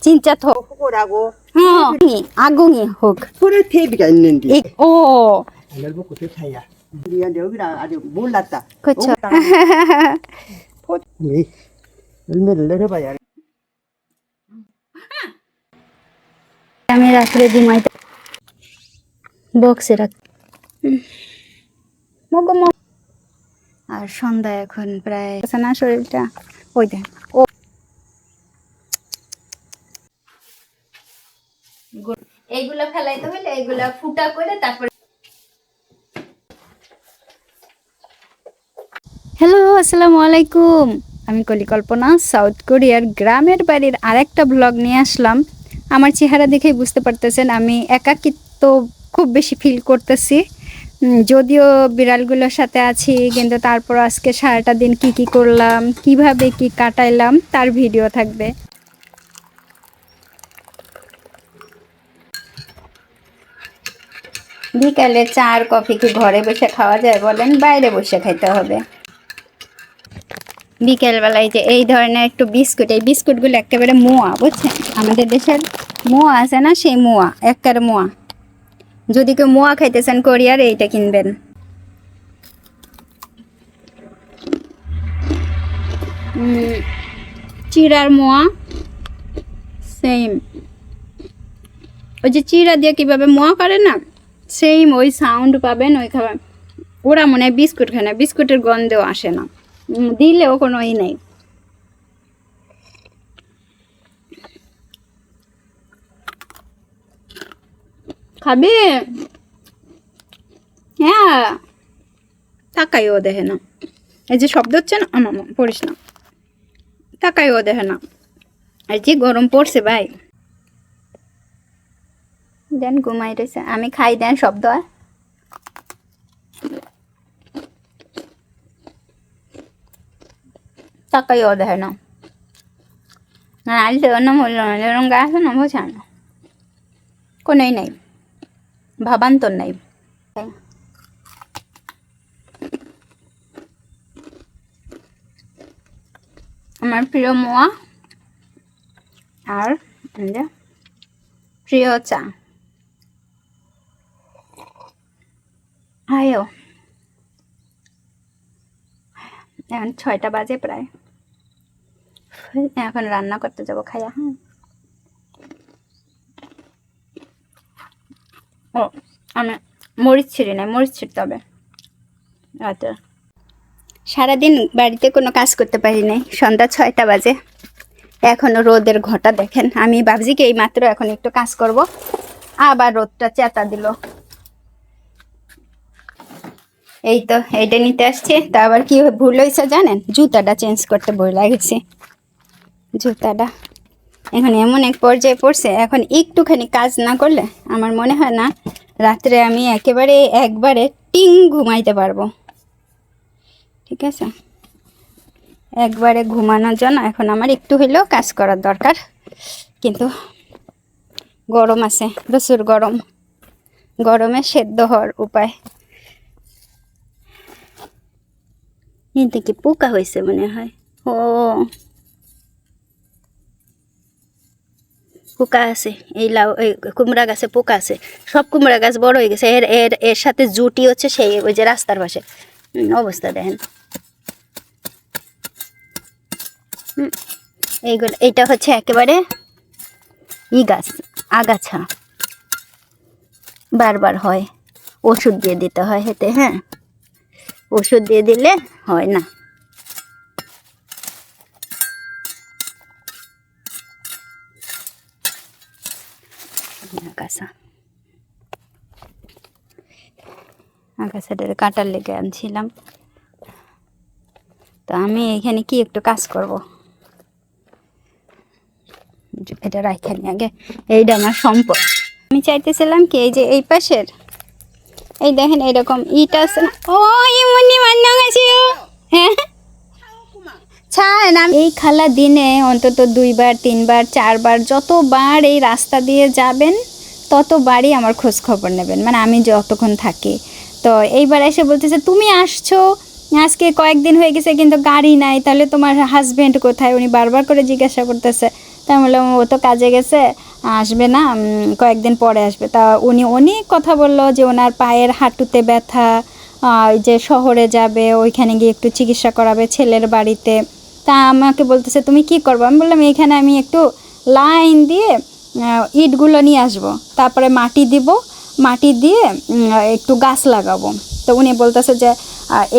진짜 더 호고라고 아궁이 혹. 소를 테이프가 있는데 오, 널 먹고 좋다야. 우리한테 여기랑 아직 몰랐다. 그쵸. 네. 열매를 내려봐야. আমি রাত্রে ঘুমাইতে বক্সে রাখ মগো মগ আর সন্ধ্যা এখন প্রায় না শরীরটা ওই দেন ও এইগুলা ফেলাইতে হইলে এইগুলা ফুটা করে তারপরে হ্যালো আসসালামু আলাইকুম আমি কলিকল্পনা সাউথ কোরিয়ার গ্রামের বাড়ির আরেকটা ব্লগ নিয়ে আসলাম আমার চেহারা দেখেই বুঝতে পারতেছেন আমি একাকিত্ব খুব বেশি ফিল করতেছি যদিও বিড়ালগুলোর সাথে আছি কিন্তু তারপর আজকে সারাটা দিন কি করলাম কিভাবে কি কাটাইলাম তার ভিডিও থাকবে বিকালে চা আর কফি কি ঘরে বসে খাওয়া যায় বলেন বাইরে বসে খাইতে হবে বিকেলবেলায় যে এই ধরনের একটু বিস্কুট এই বিস্কুটগুলো একেবারে মোয়া বুঝছেন আমাদের দেশের মোয়া আছে না সেই মোয়া একেবারে মোয়া যদি কেউ মোয়া খাইতেছেন কোরিয়ার এইটা কিনবেন চিড়ার মোয়া সেম ওই যে চিড়া দিয়ে কিভাবে মোয়া করে না সেম ওই সাউন্ড পাবেন ওই খাবার ওরা মনে হয় বিস্কুট খায় না বিস্কুটের গন্ধেও আসে না দিলেও কোনো ই নেই খাবে হ্যাঁ তাকাইও দেখে না এই যে শব্দ হচ্ছে না আমার পড়িস না তাকাইও দেখে না আর যে গরম পড়ছে ভাই দেন ঘুমাই রয়েছে আমি খাই দেন শব্দ হয় তাকাইও দেখে না আলতে অন্য মূল্য এরকম গাছ না বোঝা না কোনোই নেই ভাবান্তর নাই আমার প্রিয় মোয়া আর প্রিয় চা হাইও এখন 6টা বাজে প্রায় এখন রান্না করতে যাবো খাইয়া হ্যাঁ ও আমি মরিচ ছিঁড়ি নাই মরিচ ছিঁড়তে হবে আচ্ছা সারাদিন বাড়িতে কোনো কাজ করতে পারি নাই সন্ধ্যা 6টা বাজে এখনো রোদের ঘটা দেখেন আমি ভাবছি কি এই মাত্র এখন একটু কাজ করব আবার রোদটা চেতা দিল এই তো এইটা নিতে আসছে তা আবার কি ভুল হয়েছে জানেন জুতাটা চেঞ্জ করতে ভুল গেছে জুতাটা এখন এমন এক পর্যায়ে পড়ছে এখন একটুখানি কাজ না করলে আমার মনে হয় না রাত্রে আমি একবারে টিং ঘুমাইতে পারবো ঠিক আছে একবারে ঘুমানোর জন্য এখন আমার একটু হইলেও কাজ করার দরকার কিন্তু গরম আছে প্রচুর গরমে সেদ্ধ হওয়ার উপায় কিন্তু কি পোকা হয়েছে মনে হয় ও পোকা আছে এই লাউ এই কুমড়া গাছে পোকা আছে সব কুমড়া গাছ বড় হয়ে গেছে এর সাথে জুটি হচ্ছে সেই ওই যে রাস্তার পাশে অবস্থা দেখেন এইগুলো এইটা হচ্ছে একেবারে গাছ আগাছা বারবার হয় ওষুধ দিয়ে দিতে হয় এতে হ্যাঁ ওষুধ দিয়ে দিলে হয় না আগাছাটার কাটার লেগে আনছিলাম তো আমি এখানে কি একটু কাজ করব এটা রাখেনি আগে এইটা আমার সম্পদ আমি চাইতেছিলাম কি এই যে এই পাশের এই দেখেন এরকম ইট আছে ও ইমনি মান্না গেছি হ্যাঁ ছাড় না এই খালা দিনে অন্তত 2বার 3বার 4বার যতবার এই রাস্তা দিয়ে যাবেন ততবারই আমার খোঁজ খবর নেবেন মানে আমি যতক্ষণ থাকি তো এইবার এসে বলতেছে তুমি আসছো আজকে কয়েকদিন হয়ে গেছে কিন্তু গাড়ি নাই, তাহলে তোমার হাজবেন্ড কোথায়? উনি বারবার করে জিজ্ঞাসা করতেছে। তা আমি বললাম ও তো কাজে গেছে, আসবে না, কয়েকদিন পরে আসবে। তা উনি অনেক কথা বললো যে ওনার পায়ের হাঁটুতে ব্যথা, ওই যে শহরে যাবে, ওইখানে গিয়ে একটু চিকিৎসা করাবে ছেলের বাড়িতে। তা আমাকে বলতেছে তুমি কি করবো? আমি বললাম এখানে আমি একটু লাইন দিয়ে ইটগুলো নিয়ে আসবো, তারপরে মাটি দিব, মাটি দিয়ে একটু গাছ লাগাবো। তো উনি বলতেছে যে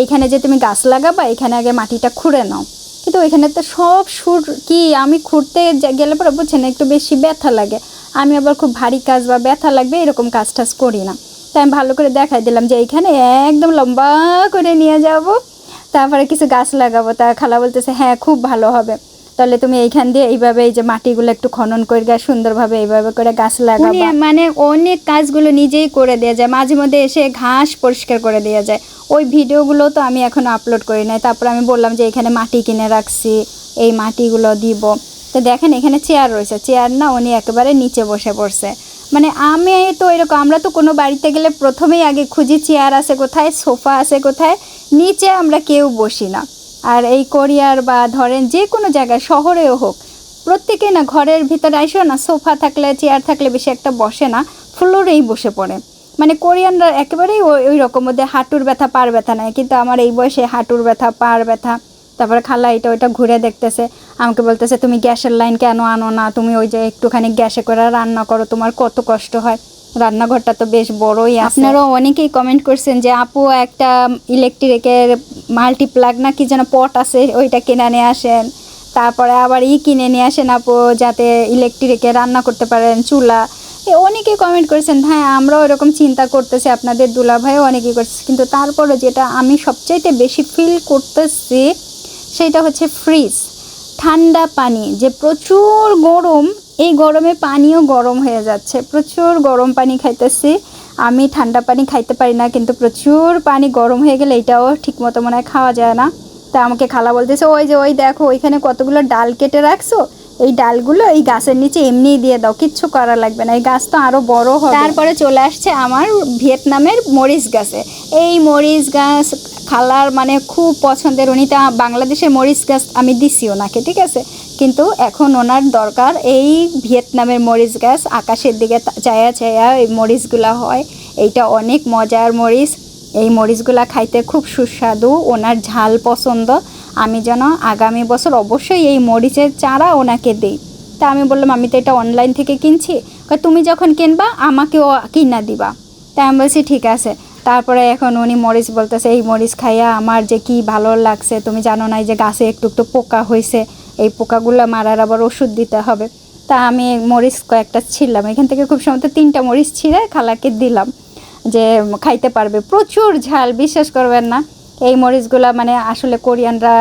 এইখানে যে তুমি গাছ লাগাবা, এখানে আগে মাটিটা খুঁড়ে নাও। কিন্তু ওইখানে তো সব সুর কি, আমি খুঁড়তে গেলে পরে বুঝছেন একটু বেশি ব্যথা লাগে। আমি আবার খুব ভারী কাজ বা ব্যথা লাগবে এরকম কাজ টাজ করি না। তাই আমি ভালো করে দেখাই দিলাম যে এইখানে একদম লম্বা করে নিয়ে যাব, তারপরে কিছু গাছ লাগাবো। তা খালা বলতেছে হ্যাঁ খুব ভালো হবে, তাহলে তুমি এইখান দিয়ে এইভাবে এই যে মাটিগুলো একটু খনন করে সুন্দরভাবে এইভাবে করে গাছ লাগাবে। মানে অনেক কাজগুলো নিজেই করে দেওয়া যায়, মাঝে মধ্যে এসে ঘাস পরিষ্কার করে দেওয়া যায়। ওই ভিডিওগুলো তো আমি এখনো আপলোড করি নাই। তারপর আমি বললাম যে এখানে মাটি কিনে রাখছি, এই মাটিগুলো দিব। তো দেখেন এখানে চেয়ার রয়েছে, চেয়ার না উনি একেবারে নিচে বসে পড়ছে। মানে আমি তো এরকম, আমরা তো কোনো বাড়িতে গেলে প্রথমেই আগে খুঁজি চেয়ার আছে কোথায়, সোফা আছে কোথায়, নিচে আমরা কেউ বসি না। আর এই কোরিয়ার বা ধরেন যে কোনো জায়গায় শহরেও হোক, প্রত্যেকেই না ঘরের ভিতরে আইসো না, সোফা থাকলে চেয়ার থাকলে বেশি একটা বসে না, ফ্লোরেই বসে পড়ে। মানে কোরিয়ানরা একেবারেই ওই রকম, ওদের হাঁটুর ব্যথা পার ব্যথা নেয়। কিন্তু আমার এই বয়সে হাঁটুর ব্যথা পার ব্যথা। তারপরে খালা এটা ওইটা ঘুরে দেখতেছে, আমাকে বলতেছে তুমি গ্যাসের লাইন কেন আনো না, তুমি ওই যে একটুখানি গ্যাসে করে রান্না করো, তোমার কত কষ্ট হয়, রান্নাঘরটা তো বেশ বড়ই। আপনারাও অনেকেই কমেন্ট করছেন যে আপু একটা ইলেকট্রিকের মাল্টিপ্লাগ না কি যেন পট আছে, ওইটা কিনে নিয়ে আসেন। তারপরে আবার কিনে নিয়ে আসেন আপু, যাতে ইলেকট্রিকে রান্না করতে পারেন, চুলা। অনেকেই কমেন্ট করেছেন, হ্যাঁ আমরাও এরকম চিন্তা করতেছি, আপনাদের দুলাভাইও অনেকেই করছে। কিন্তু তারপরে যেটা আমি সবচাইতে বেশি ফিল করতেছি সেটা হচ্ছে ফ্রিজ, ঠান্ডা পানি, যে প্রচুর গরম, এই গরমে পানিও গরম হয়ে যাচ্ছে, প্রচুর গরম পানি খাইতেছি। আমি ঠান্ডা পানি খাইতে পারি না, কিন্তু প্রচুর পানি গরম হয়ে গেলে এটাও ঠিকমতো মনে হয় খাওয়া যায় না। তা আমাকে খালা বলতেছে ওই যে ওই দেখো ওইখানে কতগুলো ডাল কেটে রাখছো, এই ডালগুলো এই গাছের নিচে এমনিই দিয়ে দাও, কিচ্ছু করা লাগবে না, এই গাছ তো আরও বড় হবে। তারপরে চলে আসছে আমার ভিয়েতনামের মরিচ গাছে। এই মরিচ গাছ খালার মানে খুব পছন্দের, উনি তো বাংলাদেশের মরিচ গাছ আমি দিছি ওনাকে, ঠিক আছে, কিন্তু এখন ওনার দরকার এই ভিয়েতনামের মরিচ গাছ। আকাশের দিকে চায়া চায়া এই মরিচগুলা হয়, এইটা অনেক মজার মরিচ। এই মরিচগুলা খাইতে খুব সুস্বাদু, ওনার ঝাল পছন্দ। আমি যেন আগামী বছর অবশ্যই এই মরিচের চারা ওনাকে দিই। তা আমি বললাম আমি তো এটা অনলাইন থেকে কিনছি, তুমি যখন কিনবা আমাকেও কিনা দিবা। তাই আমি বলছি ঠিক আছে। তারপরে এখন উনি মরিচ বলতেছে এই মরিচ খাইয়া আমার যে কি ভালো লাগছে, তুমি জানো না এই যে গাছে একটু একটু পোকা হয়েছে, এই পোকাগুলো মারার আবার ওষুধ দিতে হবে। তা আমি মরিচ কয়েকটা ছিললাম, এখান থেকে খুব সম্ভবত 3টা মরিচ ছিঁড়ে খালাকে দিলাম যে খাইতে পারবে। প্রচুর ঝাল, বিশ্বাস করবেন না। এই মরিচগুলা মানে আসলে কোরিয়ানরা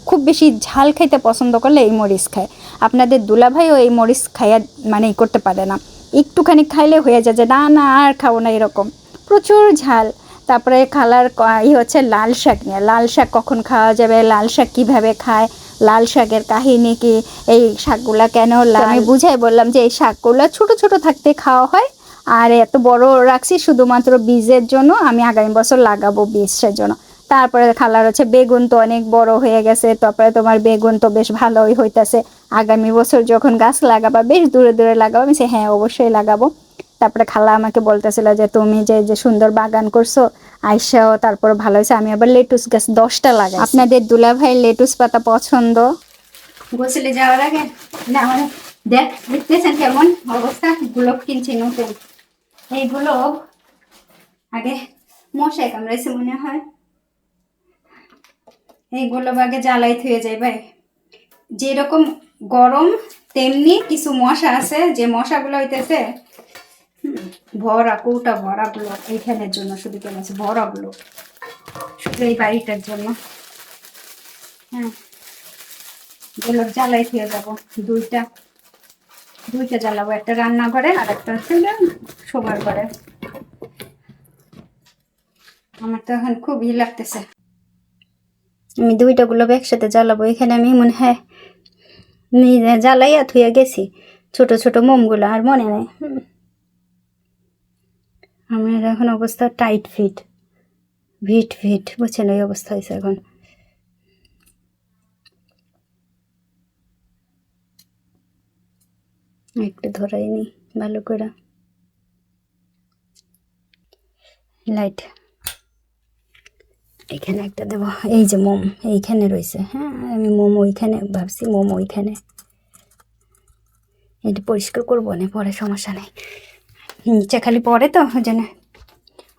খুব বেশি ঝাল খাইতে পছন্দ করলে এই মরিচ খায়। আপনাদের দুলাভাইও এই মরিচ খাইয়া মানে করতে পারে না, একটুখানি খাইলে হয়ে যায় যে না না আর খাবো না এরকম, প্রচুর ঝাল। তারপরে খালার হচ্ছে লাল শাক নিয়ে, লাল শাক কখন খাওয়া যাবে, লাল শাক কীভাবে খায়, লাল শাকের কাহিনী কি, এই শাকগুলা কেন লাল। আমি বুঝাই বললাম যে এই শাকগুলো ছোট ছোট থাকতে খাওয়া হয়, আর এত বড় রাখছি শুধুমাত্র বীজের জন্য, আমি আগামী বছর লাগাবো বীজের জন্য। তারপরে খালার হচ্ছে বেগুন তো অনেক বড় হয়ে গেছে, তারপরে তোমার বেগুন তো বেশ ভালোই হইতেছে, আগামী বছর যখন গাছ লাগাবা বেশ দূরে দূরে লাগাবো। আমি হ্যাঁ অবশ্যই লাগাবো। তারপরে খালা আমাকে বলতেছিল যে তুমি যে যে সুন্দর বাগান করছো আইসাও, তারপর ভালো হয়েছে। আমি আবার লেটুস গাছ 10টা লাগাই। আপনাদের দুলাভাই লেটুস পাতা পছন্দ। গোসলে যাওয়ার আগে না মানে দেখতেছেন কেমন অবস্থা, গ্লোভ কিনছি নতুন। এই গ্লোভ আগে মশাই কামড়াইছে মনে হয়, এই গ্লোভ আগে জ্বালাই থুয়ে যায় ভাই। যেরকম গরম তেমনি কিছু মশা আছে, যে মশাগুলো হইতেছে ভরা কৌটা ভরা গুলো এইখানের জন্য শুধু কিনেছে, ভরা গুলো শুধু এই বাড়িটার জন্য। হ্যাঁ এগুলো জ্বালাই খেয়ে যাবো, দুইটা জ্বালাবো, একটা রান্নাঘরে আর একটা হচ্ছে শোবার ঘরে। আমার তো এখন খুব ই লাগতেছে, আমি দুইটা গুলো একসাথে জ্বালাবো। এখানে আমি মনে হয় নিজে জ্বালাইয়া থুয়ে গেছি ছোট ছোট মোমগুলো, আর মনে নেই। আমার এখন অবস্থা টাইট ফিট, ভিট ভিট, বুঝছেন ওই অবস্থা হয়েছে এখন। একটু ধরাইনি ভালো করে লাইট। এখানে একটা দেবো, এই যে মোম এইখানে রয়েছে। হ্যাঁ, আমি মোম ওইখানে ভাবছি, মোম ওইখানে। এটা পরিষ্কার করবো না, পরে সমস্যা নেই, নিচে খালি পরে তো ওই জন্য।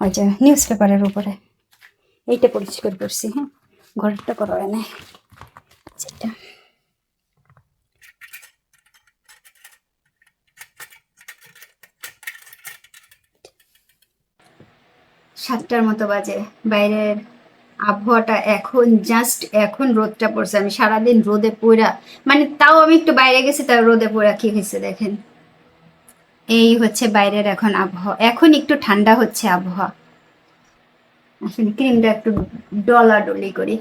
ওই যে নিউজ পেপারের উপরে এইটা পরিষ্কার করছি। হ্যাঁ, ঘরটা করা হয় না যেটা। 7টার মতো বাজে। বাইরের আবহাওয়াটা এখন জাস্ট এখন রোদটা পড়ছে। আমি সারাদিন রোদে পড়া, মানে তাও আমি একটু বাইরে গেছি, তাও রোদে পড়া কি হয়েছে দেখেন। এই হচ্ছে বাইরের এখন আবহাওয়া। এখন একটু ঠান্ডা হচ্ছে আবহাওয়া। আসলে ক্রিমটা একটু ডলাডলি করি।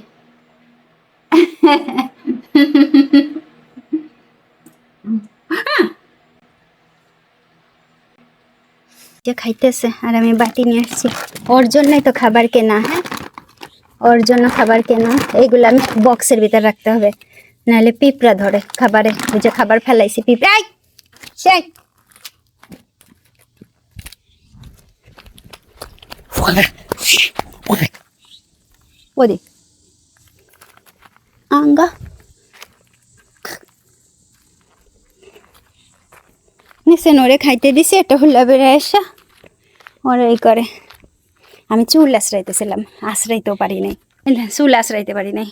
যে খাইতেছে আর আমি বাটি নিয়ে আসছি। ওর জন্যই তো খাবার কেনা। হ্যাঁ, ওর জন্য খাবার কেনা। এইগুলো আমি বক্সের ভিতর রাখতে হবে, নাহলে পিঁপড়া ধরে খাবারে। ওই যে খাবার ফেলাইছি, পিঁপড়া সেই ওদি আঙ্গা নিচে ওরে খাইতে দিছি। একটা হুল্লা বেড়ে আসা ওরা এই করে। আমি চুল আশ্রাইতেছিলাম, আশ্রাইতেও পারি নাই, চুল আশ্রাইতে পারি নাই।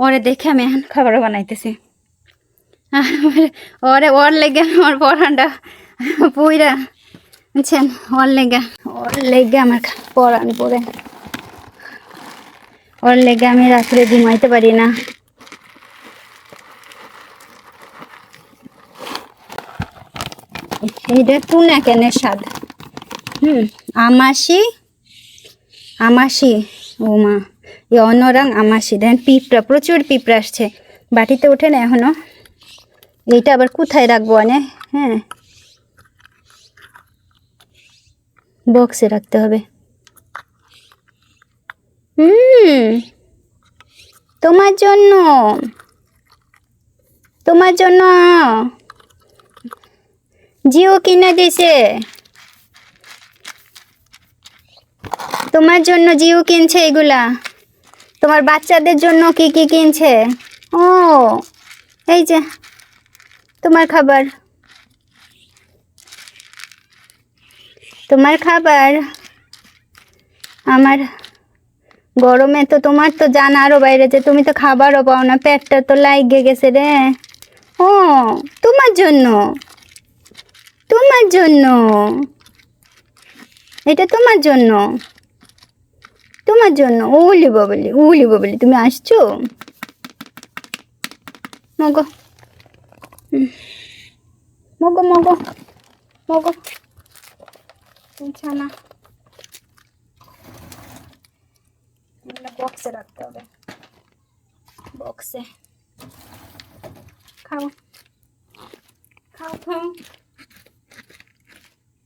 ওরে দেখে আমি এখন খাবার বানাইতেছি। ওরে ওর লেগে আমার পরানটা পুইরা, বুঝছেন, ওর লেগে আমার পরান পরে। ওর লেগে আমি রাত্রে ঘুমাইতে পারি না। এইটা টুনা কেনের স্বাদ। আমাসি আমাসি ও মা, এই অন্যরাং আমাসি। দেন পিঁপড়া, প্রচুর পিঁপড়া আসছে, বাটিতে ওঠে না এখনো। এইটা আবার কোথায় রাখবো অনে? হ্যাঁ, বক্সে রাখতে হবে। তোমার জন্য, তোমার জন্য জিও কিনে দিছে। তোমার জন্য জিও কিনছে এগুলা। তোমার বাচ্চাদের জন্য কি কি কিনছে? ও এই যে তোমার খাবার, তোমার খাবার। আমার গরমে তো তোমার তো জান আরো বাইরে, যে তুমি তো খাবারও পাও না, পেটটা তো লাইগে গেছে রে। ও তোমার জন্য, তোমার জন্য, এটা তোমার জন্য, তোমার জন্য। উলি বাবলি, উলি বাবলি, তুমি আসছো মগো, মগো মগো মগো ছানা। বক্সে রাখতে হবে, বক্সে। খাও খাও খাও।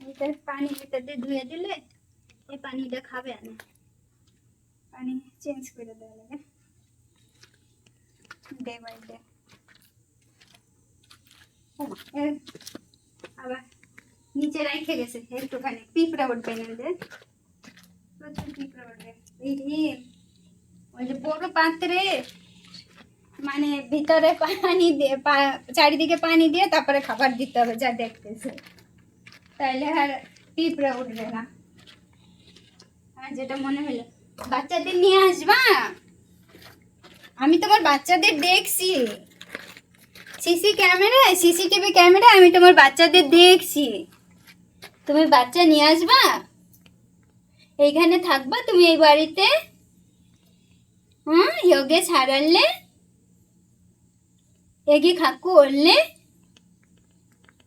এটা পানি ভিতরে ধুয়ে দিলে এই পানিটা খাবে না, পানি চেঞ্জ করে দেওয়া লাগে ডে বাই ডে। আবার নিচে রাইখে গেছে একটুখানি, পিঁপড়া উঠবে না, প্রচুর পিঁপড়া উঠবে। ওই যে বড় পাত্রে, মানে ভিতরে পানি দিয়ে, চারিদিকে পানি দিয়ে তারপরে খাবার দিতে হবে, যা দেখতেছে, তাইলে আর পিঁপড়া উঠবে না। আর যেটা মনে হলো, বাচ্চাদের নিয়ে আসবা। আমি তোমার বাচ্চাদের দেখছি সিসিটিভি ক্যামেরায়, আমি তোমার বাচ্চাদের দেখছি। তুমি বাচ্চা নিয়ে আসবা, এইখানে থাকবা তুমি এই বাড়িতে। योगे ছাড়ালে এগি খাকু ওরলে,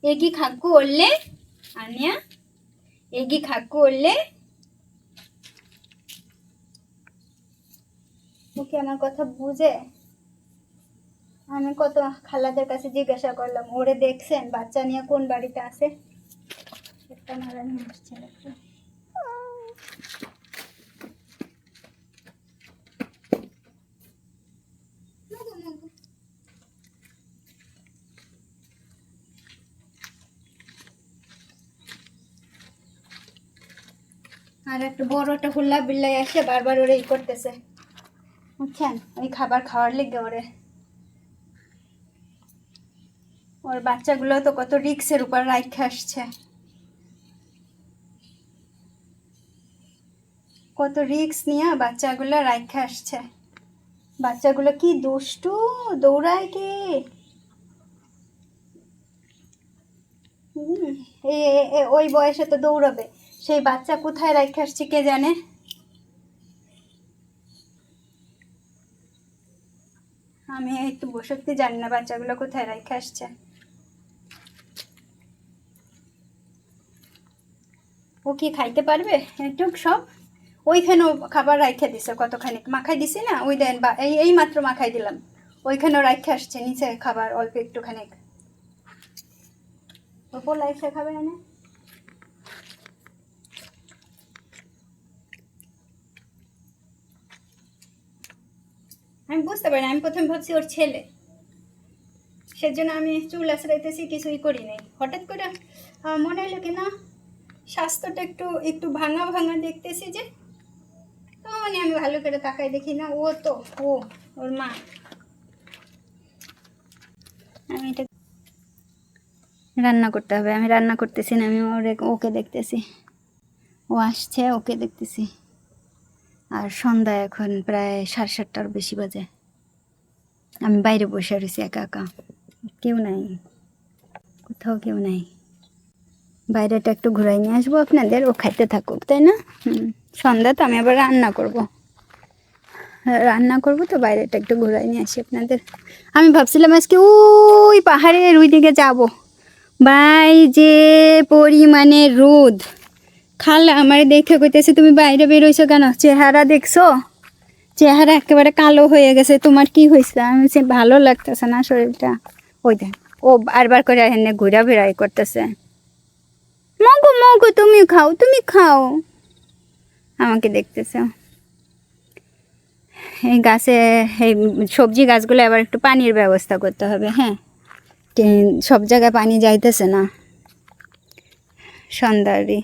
এগি খাকু ওরলে আনিয়া, এগি খাকু ওরলে। ওকে আমার কথা বুঝে। আমি কত খালাদের কাছে জিজ্ঞাসা করলাম, ওরে দেখছেন বাচ্চা নিয়ে কোন বাড়িতে আছে? একটা মারা নিয়ে আসছে। আর একটা বড়টা হুল্লা বিল্লাই এসে বারবার ওরে করতেছে, বুঝছেন? ওই খাবার খাওয়ার লেগে ওর বাচ্চাগুলো তো কত রিক্সের উপর রাখে আসছে, কত রিক্স নিয়ে বাচ্চাগুলো রাখে আসছে। বাচ্চাগুলো কি দুষ্টু, দৌড়ায় কি! ওই বয়সে তো দৌড়াবে, সেই বাচ্চা কোথায় রাখে আসছে কে জানে। আমি একটু বসতে জানি না বাচ্চাগুলো কোথায় রাখে আসছে। ও কি খাইতে পারবে একটু সব? ওইখানেও খাবার রাখে দিছে, কতখানি মাখাই দিছি না, ওই দেন বা এই মাত্র মাখাই দিলাম, ওইখানেও রাখে আসছে নিচে খাবার অল্প একটুখানি। ওপর লাইফে খাবে না। আমি বুঝতে পারি না, আমি প্রথমে ভাবছি ওর ছেলে, সেজন্য আমি চুল আঁচড়াইতেছি, কিছুই করি নাই। হঠাৎ করে মনে হলো কি না স্বাস্থ্যটা একটু একটু ভাঙা ভাঙা দেখতেছি, যে তখনই আমি ভালো করে তাকাই দেখি না ও তো ওর মা। আমি এটা রান্না করতে হবে, আমি রান্না করতেছি না, আমি ওকে দেখতেছি, ও আসছে ওকে দেখতেছি। আর সন্ধ্যা এখন প্রায় 7:30টার বেশি বাজে। আমি বাইরে বসে রয়েছি একা একা, কেউ নাই, কোথাও কেউ নাই। বাইরেটা একটু ঘুরাই নিয়ে আসবো আপনাদের, ও খাইতে থাকুক, তাই না? সন্ধ্যা তো আমি আবার রান্না করব তো বাইরেটা একটু ঘুরাই নিয়ে আসি আপনাদের। আমি ভাবছিলাম আজকে ওই পাহাড়ের ওই দিকে যাব, ভাই যে পরিমাণে রোদ। খালা আমার দেখে কইতেছে তুমি বাইরে বেরোইছো কেন, চেহারা দেখছো, চেহারা একেবারে কালো হয়ে গেছে, তোমার কি হয়েছে? আমি ভালো লাগতেছে না শরীরটা। ওই দেখ ও বারবার করে এনে ঘুরা ফেরাই করতেছে, মগু মগু তুমি খাও তুমি খাও, আমাকে দেখতেছে। এই গাছে এই সবজি গাছগুলো আবার একটু পানির ব্যবস্থা করতে হবে। হ্যাঁ, সব জায়গায় পানি যাইতেছে না সন্ধ্যারই।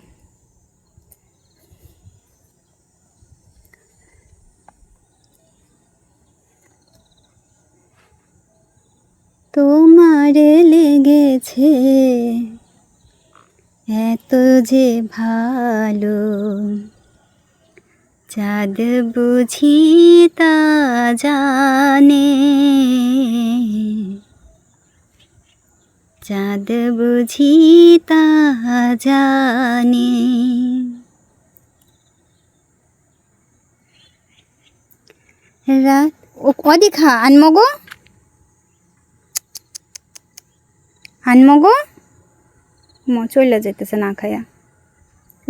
তোমারে লেগেছে এত যে ভালো, চাঁদ বুঝি তা জানে, চাঁদ বুঝি তা জানে। রাত অধিকা আনমগো আনমগো চলে যেতেছে না খায়া।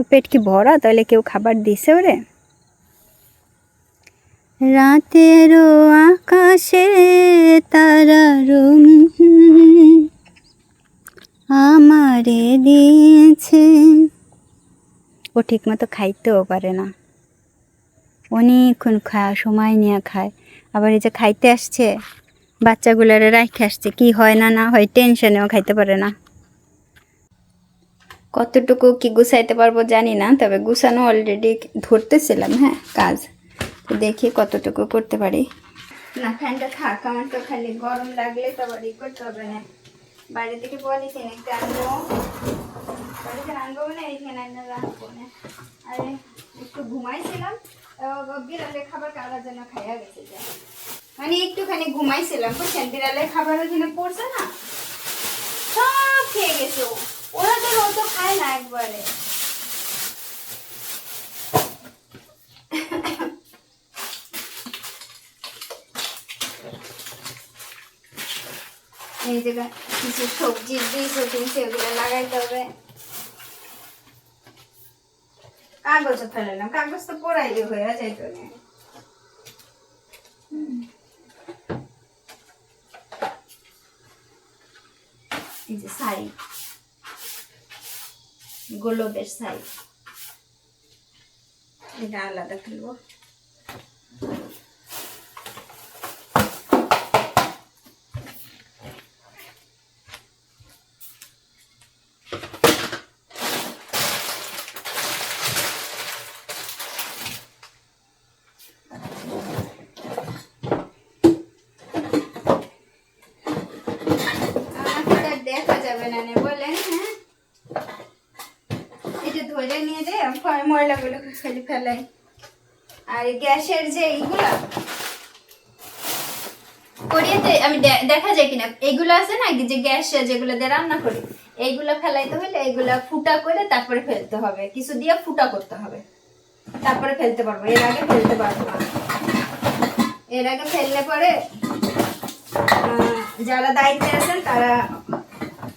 পেট কি ভরা? তাহলে কেউ খাবার দিছে ওরে? রাতেরও আকাশে তারার আমারে দিয়েছে। ও ঠিক মতো খাইতেও পারে না, অনেকক্ষণ সময় নিয়ে খায়। আবার এই যে খাইতে আসছে, বাচ্চাগুলোরে রাখে আসছে, কি হয় না না হয় টেনশনেও খাইতে পারে না। কতটুকু কি গুছাইতে পারবো জানি না, তবে গুছানো অলরেডি ধরতেছিলাম। হ্যাঁ, কাজ তো দেখি কতটুকু করতে পারি। না ফ্যানটা থাক, আমার তো খালি গরম লাগলে তো আবার করতে হবে না। বাইরে থেকে পলিথিন একটা আনবো, পলিথিন আনবো না, এইখানে আনলে রাখবো না। আরে একটু ঘুমাইছিলাম, বিড়ালের খাবার কারার জন্য খাইয়া গেছে, মানে একটুখানি ঘুমাইছিলাম, বুঝছেন? বিড়ালের খাবার ওখানে পড়ছে না, সব খেয়ে গেছে। ওরা তো খায় না একবারে। এই জায়গায় কিছু সবজির বীজ কিনছে, ওগুলো লাগাইতে হবে। কাগজও ফেলালাম, কাগজ তো পোড়াইলে হয়ে যায় তো। এই যে শাড়ি, গোলবের শাড়ি, এটা আলাদা ফেলবো। যাবে না নে বলেন? হ্যাঁ, এটা ধরে নিয়ে যায় ময়লাগুলো খালি ফেলাই। আর গ্যাসের যে এইগুলা করিয়েতে আমি দেখা যায় কিনা, এইগুলো আছে না যে গ্যাস যেগুলো দিয়ে রান্না করি, এইগুলা ফেলাইতে হলে এইগুলা ফুটা করে তারপরে ফেলতে হবে, কিছু দিয়ে ফুটা করতে হবে, তারপরে ফেলতে পারবো, এর আগে ফেলতে পারবো না। এর আগে ফেললে পরে যারা দায়িত্বে আছেন তারা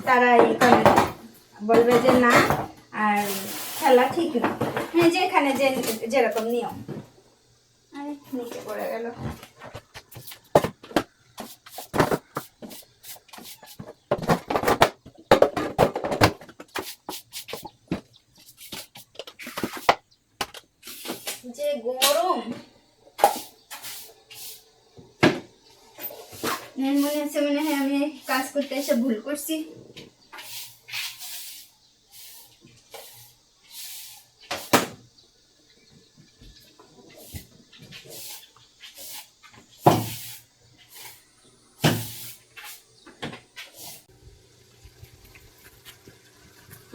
তারা বলবে যে না, আর খেলা ঠিক না, মানে যেখানে যেরকম নিয়ম। আরে নিচে পড়ে গেল। যে গরম, মনে হচ্ছে মনে হয় আমি কাজ করতে এসে ভুল করছি।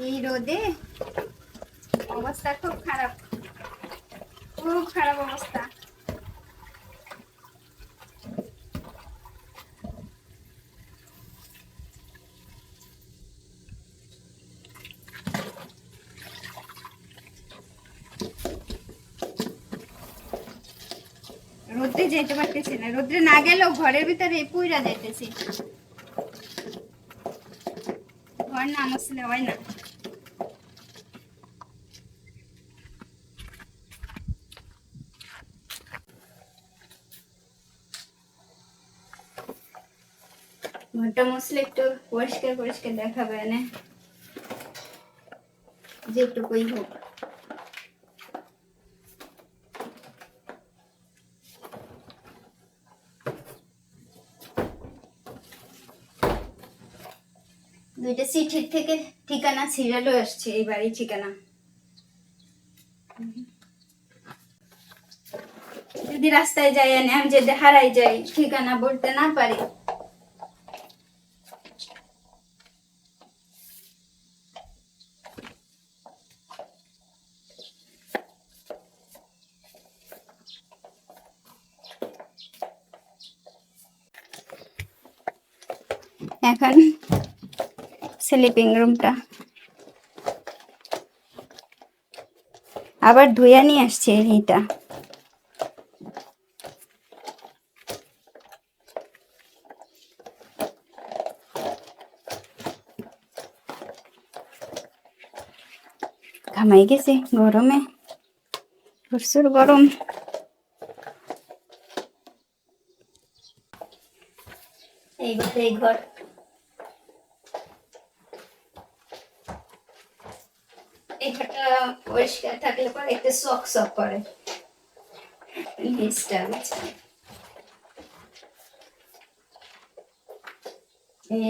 এই রোদে অবস্থা খুব খারাপ, খুব খারাপ অবস্থা। রোদ্রে যেতে পারতেছি না, রোদ্রে না গেলেও ঘরের ভিতরে পুইরা যাইতেছি, ঘর না মুছলে হয় না। ঘরটা মুছলে একটু পরিষ্কার পরিষ্কার দেখাবে না, যেটুকুই হোক। দুইটা চিঠির থেকে ঠিকানা সিরিয়ালও আসছে, এই বাড়ির ঠিকানা। যদি রাস্তায় যাই এনে আমি যদি হারাই যাই, ঠিকানা বলতে না পারি, এখন স্লিপিং রুমটা আবার ধুইয়া নিয়ে আসছে এইটা। ঘামাই গেছে গরমে, প্রচুর গরম। এই ঘর এই ঘরটা পরিষ্কার থাকলে পরে একটু শক শক করে।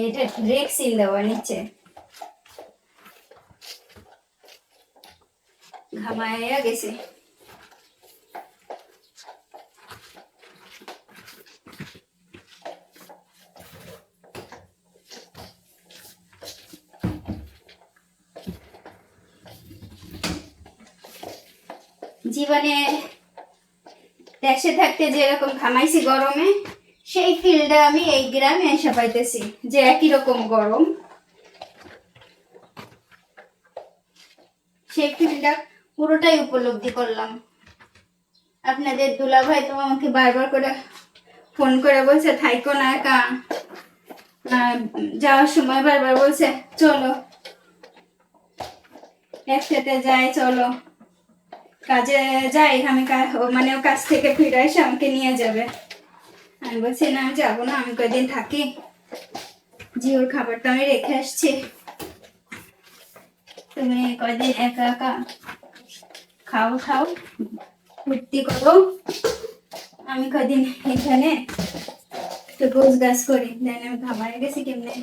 এটা ড্রেক্সিল দেওয়া নিচে, ঘামাইয়া গেছে। জীবনে দেশে থাকতে যেরকম ঘামাইছি গরমে, সেই ফিলটা আমি এই গ্রামে এসে পাইতেছি, যে একই রকম গরম। সেই ফিলটা পুরোটাই উপলব্ধি করলাম। আপনাদের দুলাভাই তো আমাকে বারবার করে ফোন করে বলছে থাইকো না একা, যাওয়ার সময় বারবার বলছে চলো একসাথে যাই, চলো কাজে যাই। আমি মানে ও কাজ থেকে ফিরে এসে আমাকে নিয়ে যাবে। আমি বলছি না, আমি যাবো না, আমি কয়েকদিন থাকি, জিওর খাবারটা আমি রেখে আসছি, তুমি কয়েকদিন একা একা খাও ফুর্তি করো, আমি কয়েকদিন এখানে একটু গোছ গাছ করি। দেন আমি ঘামায় গেছি কেমনে।